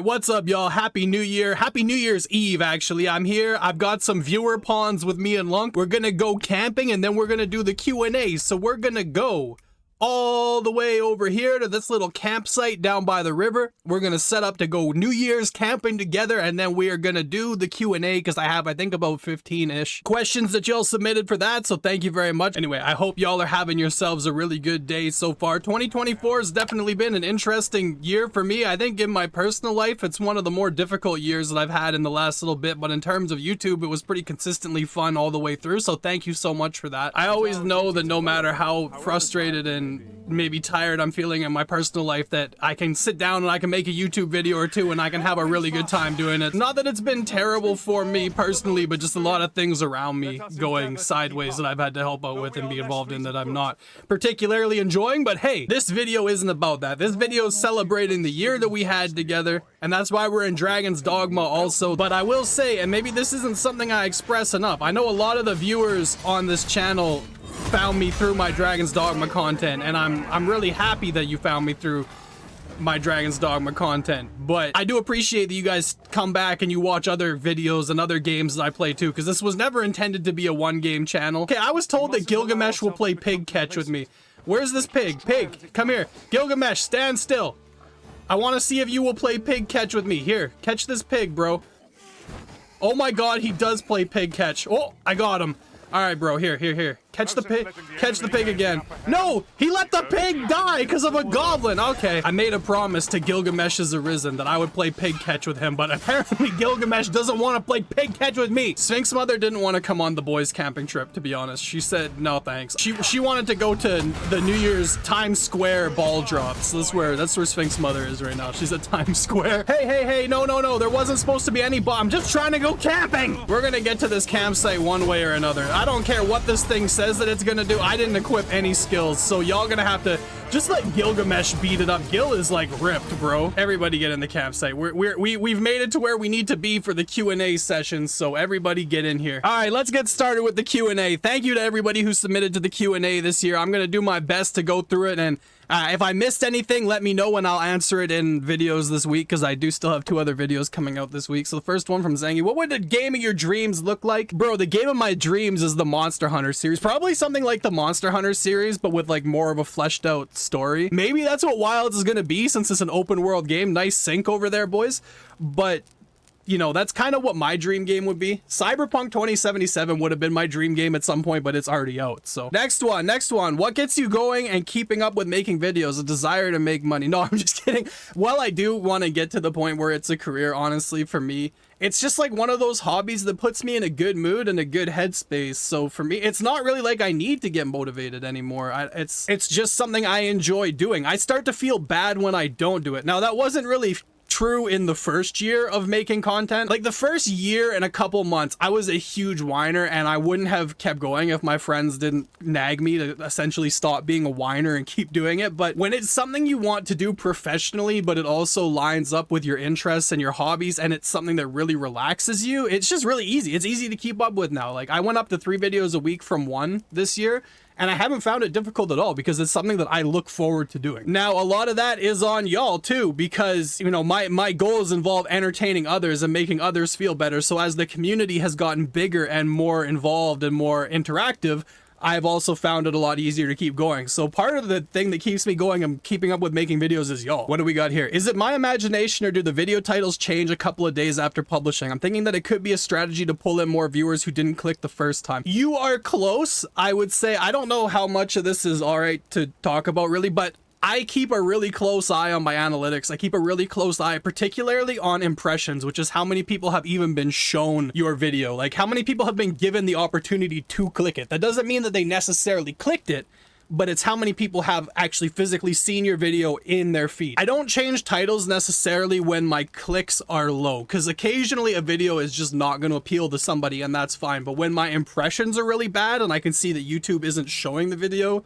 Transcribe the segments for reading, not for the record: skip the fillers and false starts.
right, what's up, y'all? Happy New Year. Happy New Year's Eve, actually. I'm here. I've got some viewer pawns with me and Lunk. We're gonna go camping, and then we're gonna do the Q&A. So we're gonna go all the way over here to this little campsite down by the river. We're gonna set up to go New Year's camping together, and then we are gonna do the Q&A because I have, I think, about 15-ish questions that y'all submitted for that, so thank you very much. Anyway, I hope y'all are having yourselves a really good day so far. 2024 has definitely been an interesting year for me. I think in my personal life, it's one of the more difficult years that I've had in the last little bit, but in terms of YouTube, it was pretty consistently fun all the way through, so thank you so much for that. I always know that no matter how frustrated and maybe tired I'm feeling in my personal life, that I can sit down and I can make a YouTube video or two and I can have a really good time doing it. Not that it's been terrible for me personally, but just a lot of things around me going sideways that I've had to help out with and be involved in that I'm not particularly enjoying. But hey, this video isn't about that. This video is celebrating the year that we had together, and that's why we're in Dragon's Dogma also. But I will say, and maybe this isn't something I express enough, I know a lot of the viewers on this channel found me through my Dragon's Dogma content, and I'm really happy that you found me through my Dragon's Dogma content. But I do appreciate that you guys come back and you watch other videos and other games that I play too, because this was never intended to be a one-game channel. Okay, I was told that Gilgamesh will play pig catch with me. Where's this pig? Pig, come here. Gilgamesh, stand still. I want to see if you will play pig catch with me. Here, catch this pig, bro. Oh my god, he does play pig catch. Oh, I got him. All right, bro, here. Catch the pig again. No, he let the pig die because of a goblin. Okay, I made a promise to Gilgamesh has arisen that I would play pig catch with him, but apparently Gilgamesh doesn't want to play pig catch with me. Sphinx Mother didn't want to come on the boys camping trip, to be honest. She said no thanks. She wanted to go to the New Year's Times Square ball drops. That's where Sphinx Mother is right now. She's at Times Square. Hey, no, there wasn't supposed to be any bomb. I'm just trying to go camping. We're gonna get to this campsite one way or another. I don't care what this thing says that it's gonna do. I didn't equip any skills, so y'all gonna have to just let Gilgamesh beat it up. Gil is like ripped, bro. Everybody get in the campsite. We've made it to where we need to be for the Q&A session, so everybody get in here. All right, let's get started with the Q&A. Thank you to everybody who submitted to the Q&A this year. I'm gonna do my best to go through it, and if I missed anything, let me know and I'll answer it in videos this week, because I do still have 2 other videos coming out this week. So the first one from Zangi: what would the game of your dreams look like? Bro, the game of my dreams is the Monster Hunter series. Probably something like the Monster Hunter series, but with like more of a fleshed out story. Maybe that's what Wilds is gonna be, since it's an open world game. Nice sync over there, boys. But you know, that's kind of what my dream game would be. Cyberpunk 2077 would have been my dream game at some point, but it's already out. So next one. What gets you going and keeping up with making videos? A desire to make money. No, I'm just kidding. Well, I do want to get to the point where it's a career, honestly, for me. It's just like one of those hobbies that puts me in a good mood and a good headspace. So for me, it's not really like I need to get motivated anymore. It's just something I enjoy doing. I start to feel bad when I don't do it. Now, that wasn't really true in the first year of making content. Like the first year and a couple months, I was a huge whiner, and I wouldn't have kept going if my friends didn't nag me to essentially stop being a whiner and keep doing it. But when it's something you want to do professionally, but it also lines up with your interests and your hobbies, and it's something that really relaxes you, it's just really easy. It's easy to keep up with now. Like I went up to 3 videos a week from 1 this year, and I haven't found it difficult at all, because it's something that I look forward to doing. Now, a lot of that is on y'all too, because, you know, my goals involve entertaining others and making others feel better. So as the community has gotten bigger and more involved and more interactive, I've also found it a lot easier to keep going. So part of the thing that keeps me going and keeping up with making videos is y'all. What do we got here? Is it my imagination, or do the video titles change a couple of days after publishing? I'm thinking that it could be a strategy to pull in more viewers who didn't click the first time. You are close, I would say. I don't know how much of this is all right to talk about really, but I keep a really close eye on my analytics. I keep a really close eye, particularly on impressions, which is how many people have even been shown your video. Like how many people have been given the opportunity to click it. That doesn't mean that they necessarily clicked it, but it's how many people have actually physically seen your video in their feed. I don't change titles necessarily when my clicks are low, because occasionally a video is just not going to appeal to somebody, and that's fine. But when my impressions are really bad and I can see that YouTube isn't showing the video,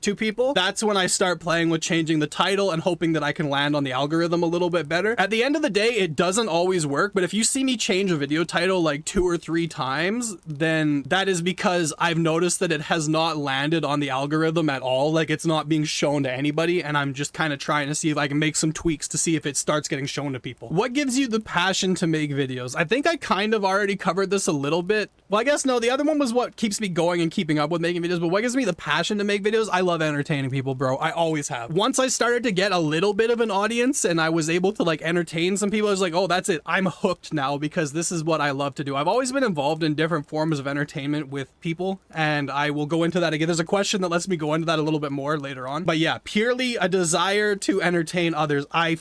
to people, that's when I start playing with changing the title and hoping that I can land on the algorithm a little bit better. At the end of the day, it doesn't always work, but if you see me change a video title like 2 or 3 times, then that is because I've noticed that it has not landed on the algorithm at all. Like, it's not being shown to anybody, and I'm just kind of trying to see if I can make some tweaks to see if it starts getting shown to people. What gives you the passion to make videos? I think I kind of already covered this a little bit. Well, I guess no, the other one was what keeps me going and keeping up with making videos, but what gives me the passion to make videos? I love entertaining people, bro. I always have. Once I started to get a little bit of an audience and I was able to like entertain some people, I was like, oh, that's it. I'm hooked now because this is what I love to do. I've always been involved in different forms of entertainment with people, and I will go into that again. There's a question that lets me go into that a little bit more later on. But yeah, purely a desire to entertain others. I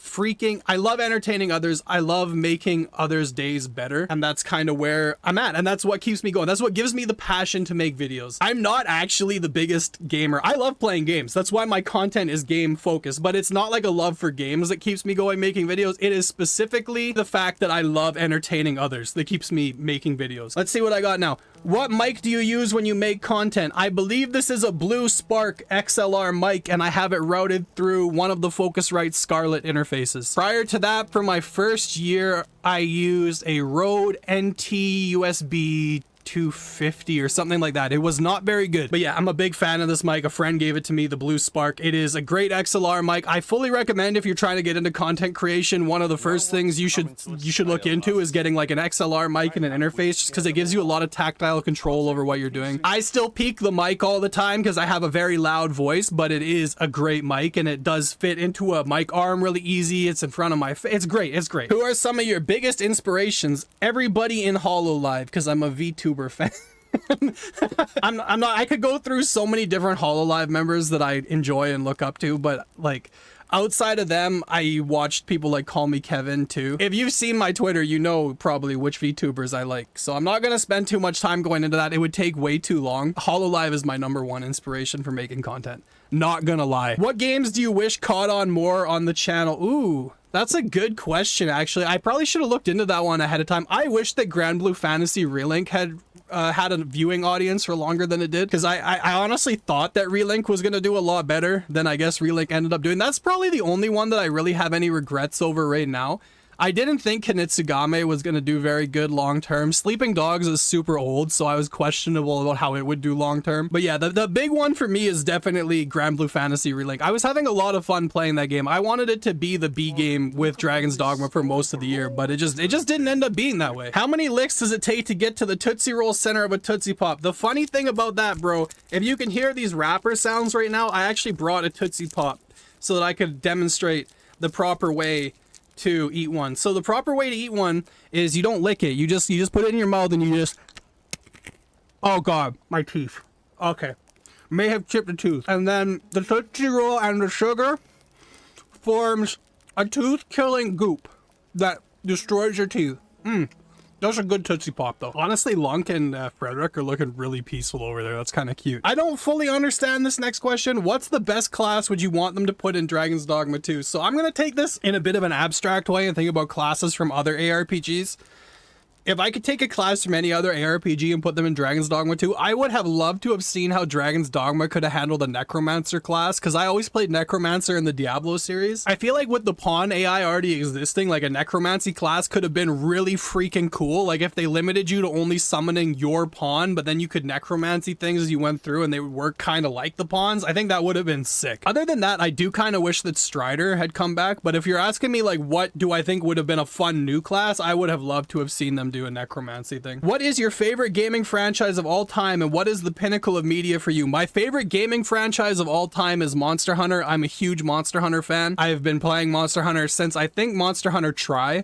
love entertaining others. I love making others' days better. And that's kind of where I'm at. And that's what keeps me going. That's what gives me the passion to make videos. I'm not actually the biggest gamer. I love playing games. That's why my content is game focused, but it's not like a love for games that keeps me going making videos. It is specifically the fact that I love entertaining others that keeps me making videos. Let's see what I got now. What mic do you use when you make content? I believe this is a Blue Spark XLR mic, and I have it routed through one of the Focusrite Scarlett interfaces. Prior to that, for my first year, I used a Rode NT USB 250 or something like that. It was not very good, but yeah, I'm a big fan of this mic. A friend gave it to me, the Blue Spark. It is a great XLR mic. I fully recommend if you're trying to get into content creation, one of the first things you should look into is getting like an XLR mic and an interface, just because it gives you a lot of tactile control over what you're doing. I still peak the mic all the time because I have a very loud voice, but it is a great mic and it does fit into a mic arm really easy. It's in front of my face. It's great. It's great. Who are some of your biggest inspirations? Everybody in HoloLive, because I'm a VTuber fan. I'm not, I could go through so many different HoloLive members that I enjoy and look up to, but like outside of them, I watched people like Call Me Kevin too. If you've seen my Twitter, you know probably which VTubers I like. So I'm not going to spend too much time going into that. It would take way too long. HoloLive is my #1 inspiration for making content. Not gonna lie. What games do you wish caught on more on the channel? Ooh, that's a good question, actually. I probably should have looked into that one ahead of time. I wish that Grand Blue Fantasy Relink had had a viewing audience for longer than it did, because I honestly thought that Relink was going to do a lot better than I guess Relink ended up doing. That's probably the only one that I really have any regrets over right now. I didn't think Kinitsugame was going to do very good long term. Sleeping Dogs is super old, so I was questionable about how it would do long term. But yeah, the big one for me is definitely Grand Blue Fantasy Relink. I was having a lot of fun playing that game. I wanted it to be the B game with Dragon's Dogma for most of the year, but it just didn't end up being that way. How many licks does it take to get to the Tootsie Roll center of a Tootsie Pop? The funny thing about that, bro, if you can hear these wrapper sounds right now, I actually brought a Tootsie Pop so that I could demonstrate the proper way to eat one. So the proper way to eat one is you don't lick it. You just put it in your mouth and you just, oh god, my teeth. Okay, may have chipped a tooth. And then the Tootsie Roll and the sugar forms a tooth-killing goop that destroys your teeth. Those are good Tootsie Pop though. Honestly, Lunk and Frederick are looking really peaceful over there. That's kind of cute. I don't fully understand this next question. What's the best class would you want them to put in Dragon's Dogma 2? So I'm going to take this in a bit of an abstract way and think about classes from other ARPGs. If I could take a class from any other ARPG and put them in Dragon's Dogma 2, I would have loved to have seen how Dragon's Dogma could have handled a Necromancer class, because I always played Necromancer in the Diablo series. I feel like with the pawn AI already existing, like a Necromancy class could have been really freaking cool. Like if they limited you to only summoning your pawn, but then you could Necromancy things as you went through and they would work kind of like the pawns, I think that would have been sick. Other than that, I do kind of wish that Strider had come back, but if you're asking me like what do I think would have been a fun new class, I would have loved to have seen them do a necromancy thing. What is your favorite gaming franchise of all time, and what is the pinnacle of media for you? My favorite gaming franchise of all time is Monster Hunter. I'm a huge Monster Hunter fan. I have been playing Monster Hunter since I think Monster Hunter Tri,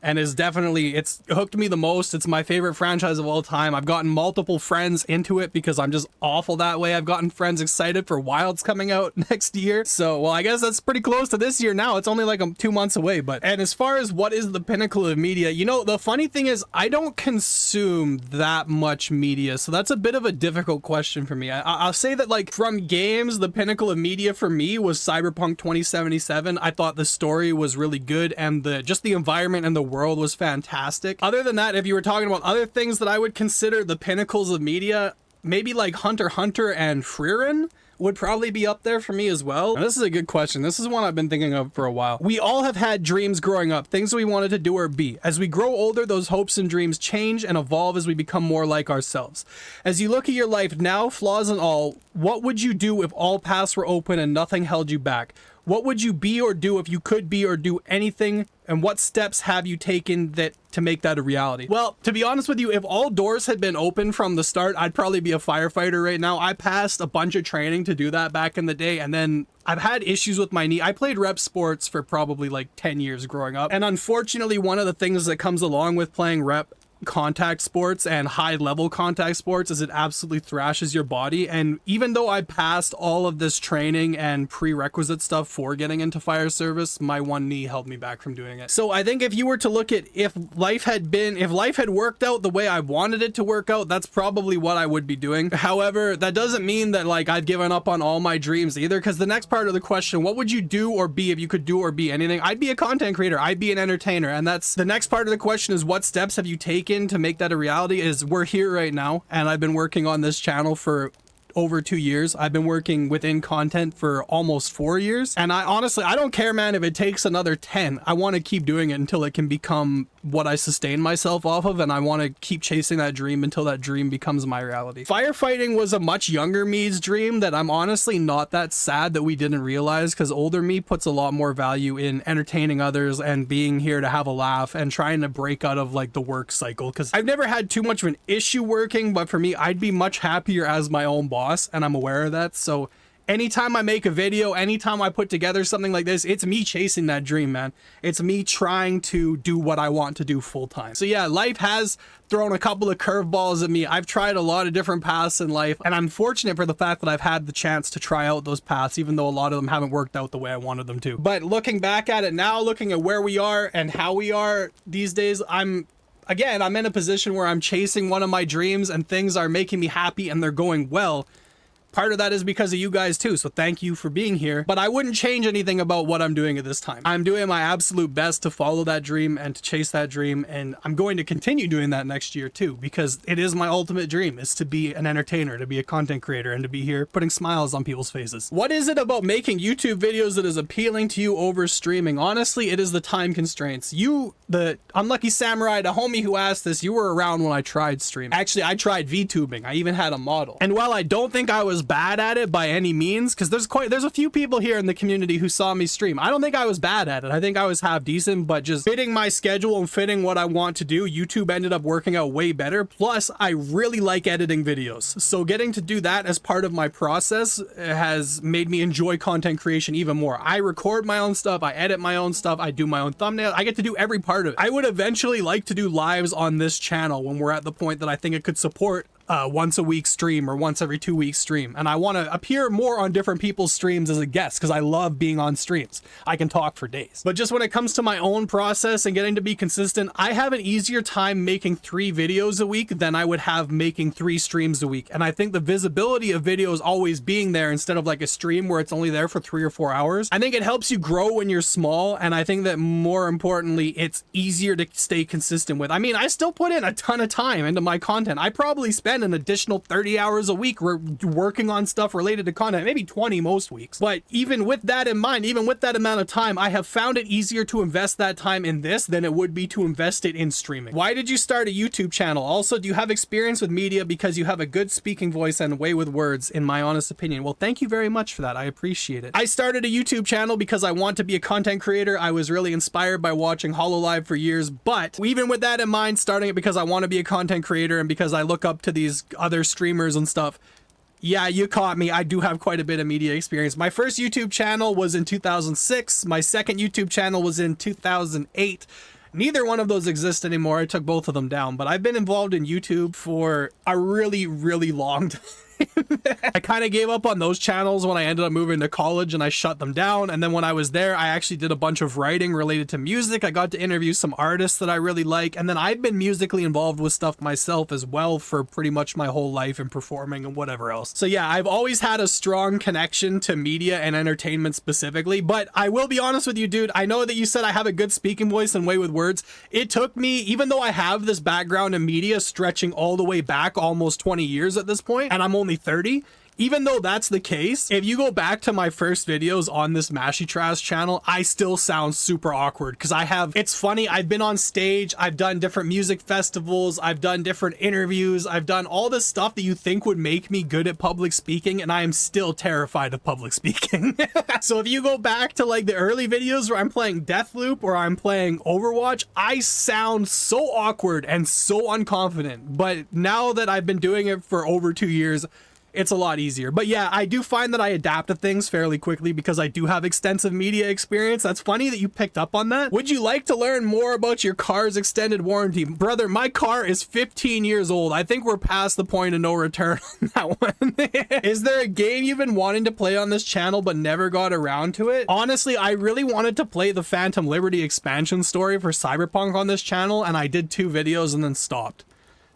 and is definitely, it's hooked me the most. It's my favorite franchise of all time. I've gotten multiple friends into it because I'm just awful that way. I've gotten friends excited for Wilds coming out next year. So, well, I guess that's pretty close to this year now. It's only like 2 months away. But, and as far as what is the pinnacle of media, you know, the funny thing is I don't consume that much media. So that's a bit of a difficult question for me. I'll say that like from games, the pinnacle of media for me was Cyberpunk 2077. I thought the story was really good and just the environment and the world was fantastic. Other than that, if you were talking about other things that I would consider the pinnacles of media, maybe like Hunter x Hunter and Frieren would probably be up there for me as well. And this is a good question. This is one I've been thinking of for a while. We all have had dreams growing up, things we wanted to do or be. As we grow older, those hopes and dreams change and evolve as we become more like ourselves. As you look at your life now, flaws and all, what would you do if all paths were open and nothing held you back? What would you be or do if you could be or do anything? And what steps have you taken to make that a reality? Well, to be honest with you, if all doors had been open from the start, I'd probably be a firefighter right now. I passed a bunch of training to do that back in the day, and then I've had issues with my knee. I played rep sports for probably like 10 years growing up. And unfortunately, one of the things that comes along with playing rep contact sports and high level contact sports is it absolutely thrashes your body. And even though I passed all of this training and prerequisite stuff for getting into fire service, my one knee held me back from doing it. So I think if you were to look at if life had worked out the way I wanted it to work out, that's probably what I would be doing. However, that doesn't mean that like I've given up on all my dreams either, because the next part of the question, what would you do or be if you could do or be anything? I'd be a content creator. I'd be an entertainer. And that's the next part of the question is, what steps have you taken to make that a reality? Is we're here right now, and I've been working on this channel for over 2 years. I've been working within content for almost 4 years, and I honestly don't care, man, if it takes another 10. I want to keep doing it until it can become what I sustain myself off of, and I want to keep chasing that dream until that dream becomes my reality. Firefighting was a much younger me's dream that I'm honestly not that sad that we didn't realize, because older me puts a lot more value in entertaining others and being here to have a laugh and trying to break out of like the work cycle, because I've never had too much of an issue working, but for me, I'd be much happier as my own boss, and I'm aware of that. So anytime I make a video, anytime I put together something like this, it's me chasing that dream, man. It's me trying to do what I want to do full time. So yeah, life has thrown a couple of curveballs at me. I've tried a lot of different paths in life, and I'm fortunate for the fact that I've had the chance to try out those paths, even though a lot of them haven't worked out the way I wanted them to. But looking back at it now, looking at where we are and how we are these days, I'm in a position where I'm chasing one of my dreams and things are making me happy and they're going well. Part of that is because of you guys too, so thank you for being here. But I wouldn't change anything about what I'm doing at this time. I'm doing my absolute best to follow that dream and to chase that dream, and I'm going to continue doing that next year too, because it is my ultimate dream, is to be an entertainer, to be a content creator, and to be here putting smiles on people's faces. What is it about making YouTube videos that is appealing to you over streaming? Honestly, it is the time constraints. You, the unlucky samurai, the homie who asked this, you were around when I tried streaming. Actually, I tried VTubing. I even had a model. And while I don't think I was bad at it by any means, because there's a few people here in the community who saw me stream, I don't think I was bad at it. I think I was half decent, but just fitting my schedule and fitting what I want to do, YouTube ended up working out way better. Plus, I really like editing videos, so getting to do that as part of my process has made me enjoy content creation even more. I record my own stuff, I edit my own stuff, I do my own thumbnails, I get to do every part of it. I would eventually like to do lives on this channel when we're at the point that I think it could support once a week stream or once every 2 weeks stream, and I want to appear more on different people's streams as a guest because I love being on streams. I can talk for days. But just when it comes to my own process and getting to be consistent, I have an easier time making 3 videos a week than I would have making 3 streams a week. And I think the visibility of videos always being there instead of like a stream where it's only there for 3 or 4 hours, I think it helps you grow when you're small, and I think that more importantly, it's easier to stay consistent with. I mean, I still put in a ton of time into my content. I probably spend an additional 30 hours a week working on stuff related to content, maybe 20 most weeks. But even with that in mind, even with that amount of time, I have found it easier to invest that time in this than it would be to invest it in streaming. Why did you start a YouTube channel? Also, do you have experience with media because you have a good speaking voice and way with words, in my honest opinion? Well, thank you very much for that. I appreciate it. I started a YouTube channel because I want to be a content creator. I was really inspired by watching HoloLive for years, but even with that in mind, starting it because I want to be a content creator and because I look up to these other streamers and stuff. Yeah, you caught me. I do have quite a bit of media experience. My first YouTube channel was in 2006. My second YouTube channel was in 2008. Neither one of those exist anymore. I took both of them down, but I've been involved in YouTube for a really, really long time. I kind of gave up on those channels when I ended up moving to college and I shut them down. And then when I was there, I actually did a bunch of writing related to music. I got to interview some artists that I really like. And then I've been musically involved with stuff myself as well for pretty much my whole life and performing and whatever else. So yeah, I've always had a strong connection to media and entertainment specifically. But I will be honest with you, dude. I know that you said I have a good speaking voice and way with words. It took me, even though I have this background in media stretching all the way back almost 20 years at this point, and I'm only 30, even though that's the case, if you go back to my first videos on this Mashie channel, I still sound super awkward because it's funny, I've been on stage, I've done different music festivals, I've done different interviews, I've done all this stuff that you think would make me good at public speaking, and I am still terrified of public speaking. So if you go back to like the early videos where I'm playing Deathloop or I'm playing Overwatch, I sound so awkward and so unconfident. But now that I've been doing it for over 2 years, it's a lot easier. But yeah, I do find that I adapt to things fairly quickly because I do have extensive media experience. That's funny that you picked up on that. Would you like to learn more about your car's extended warranty? Brother, my car is 15 years old. I think we're past the point of no return on that one. Is there a game you've been wanting to play on this channel but never got around to it? Honestly, I really wanted to play the Phantom Liberty expansion story for Cyberpunk on this channel, and I did 2 videos and then stopped.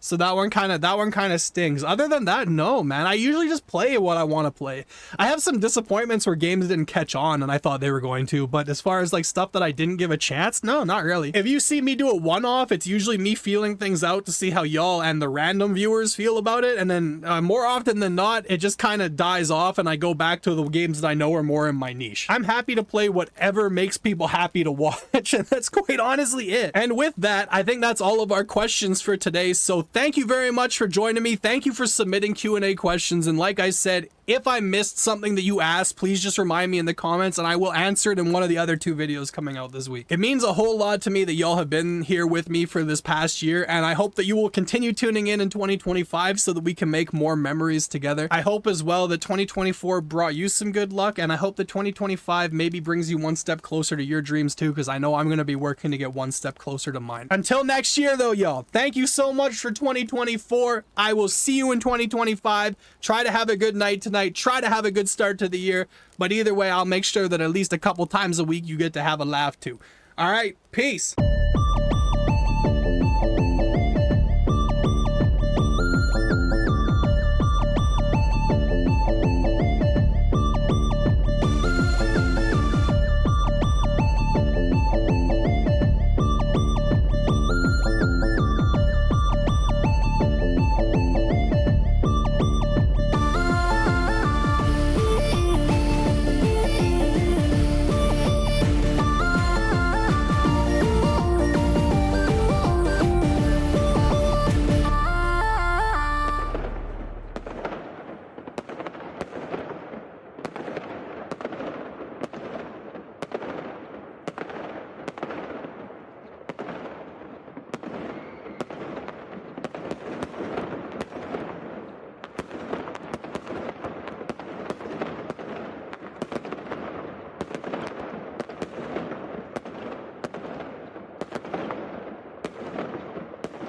So that one kind of stings. Other than that, no, man. I usually just play what I want to play. I have some disappointments where games didn't catch on and I thought they were going to, but as far as like stuff that I didn't give a chance, no, not really. If you see me do a one-off, it's usually me feeling things out to see how y'all and the random viewers feel about it, and then more often than not, it just kind of dies off and I go back to the games that I know are more in my niche. I'm happy to play whatever makes people happy to watch, and that's quite honestly it. And with that, I think that's all of our questions for today, so thank you very much for joining me. Thank you for submitting Q&A questions. And like I said, if I missed something that you asked, please just remind me in the comments and I will answer it in one of the other 2 videos coming out this week. It means a whole lot to me that y'all have been here with me for this past year, and I hope that you will continue tuning in 2025 so that we can make more memories together. I hope as well that 2024 brought you some good luck, and I hope that 2025 maybe brings you one step closer to your dreams too, because I know I'm going to be working to get one step closer to mine. Until next year though, y'all, thank you so much for 2024. I will see you in 2025. Try to have a good night tonight. Try to have a good start to the year, but either way, I'll make sure that at least a couple times a week you get to have a laugh too. All right, peace.